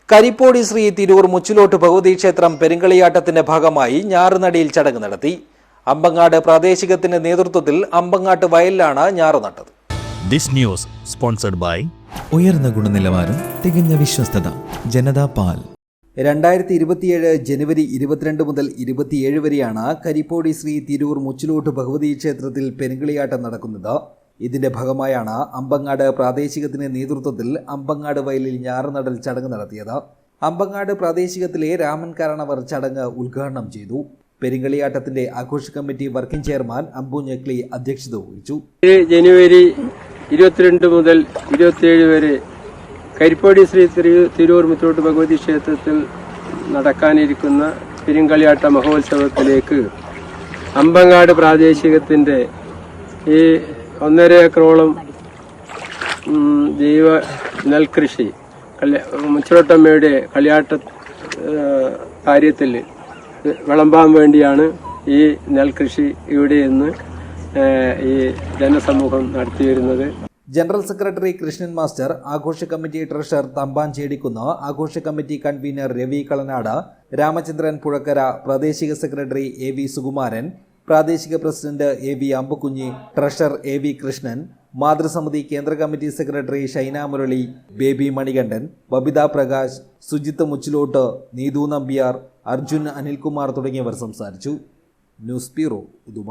കരിപ്പോടി ശ്രീ തിരൂർ മുച്ചിലോട്ട് ഭഗവതി ക്ഷേത്രം പെരുങ്കളിയാട്ടത്തിന്റെ ഭാഗമായി ഞാറുനടിയിൽ ചടങ്ങ് നടത്തി. അമ്പങ്ങാട് പ്രാദേശികത്തിന്റെ നേതൃത്വത്തിൽ അമ്പങ്ങാട്ട് വയലിലാണ് ഞാറ് നട്ടത്. ദിസ് ന്യൂസ് സ്പോൺസർഡ് ബൈ ഉയർന്ന ഗുണനിലവാരം, തികഞ്ഞ വിശ്വസ്തത, ജനതാ പാൽ. 2027 ജനുവരി 22 മുതൽ 27 വരെയാണ് കരിപ്പോടി ശ്രീ തിരൂർ മുച്ചിലോട്ട് ഭഗവതി ക്ഷേത്രത്തിൽ പെരുങ്കളിയാട്ടം നടക്കുന്നത്. ഇതിന്റെ ഭാഗമായാണ് അമ്പങ്ങാട് പ്രാദേശികത്തിന്റെ നേതൃത്വത്തിൽ അമ്പങ്ങാട് വയലിൽ ഞാറുനടൽ ചടങ്ങ് നടത്തിയത്. അമ്പങ്ങാട് പ്രാദേശികത്തിലെ രാമൻ കാരണവർ ചടങ്ങ് ഉദ്ഘാടനം ചെയ്തു. പെരുങ്കളിയാട്ടത്തിന്റെ ആഘോഷ കമ്മിറ്റി വർക്കിംഗ് ചെയർമാൻ അമ്പു ഞെക്ലി അധ്യക്ഷത വഹിച്ചു. ജനുവരി 22 മുതൽ 27 വരെ കരിപ്പോടി ശ്രീ തിരൂർ മുച്ചിലോട്ട് ഭഗവതി ക്ഷേത്രത്തിൽ നടക്കാനിരിക്കുന്ന പെരുങ്കളിയാട്ട മഹോത്സവത്തിലേക്ക് അമ്പങ്ങാട് പ്രാദേശികത്തിന്റെ ഈ 1.5 ഏക്കറോളം ജൈവ നെൽകൃഷി മുച്ചിലോട്ടമ്മയുടെ കളിയാട്ട കാര്യത്തിൽ വിളമ്പാൻ വേണ്ടിയാണ് ഈ നെൽകൃഷി ഇവിടെ നിന്ന് ഈ ജനസമൂഹം നടത്തിവരുന്നത്. ജനറൽ സെക്രട്ടറി കൃഷ്ണൻ മാസ്റ്റർ, ആഘോഷ കമ്മിറ്റി ട്രഷറർ തമ്പാൻ ചേടിക്കുന്ന്, ആഘോഷ കമ്മിറ്റി കൺവീനർ രവി കളനാട്, രാമചന്ദ്രൻ പുഴക്കര, പ്രാദേശിക സെക്രട്ടറി AV സുകുമാരൻ, പ്രാദേശിക president AV Ambukunhi, treasurer AV Krishnan, മാതൃസമിതി കേന്ദ്ര കമ്മിറ്റി സെക്രട്ടറി ഷൈന മുരളി, ബേബി മണികണ്ഠൻ, ബബിത പ്രകാശ്, സുജിത്ത് മുച്ചിലോട്ട്, നീതു നമ്പ്യാർ, അർജുൻ അനിൽകുമാർ തുടങ്ങിയവർ സംസാരിച്ചു. News bureau, Uduma.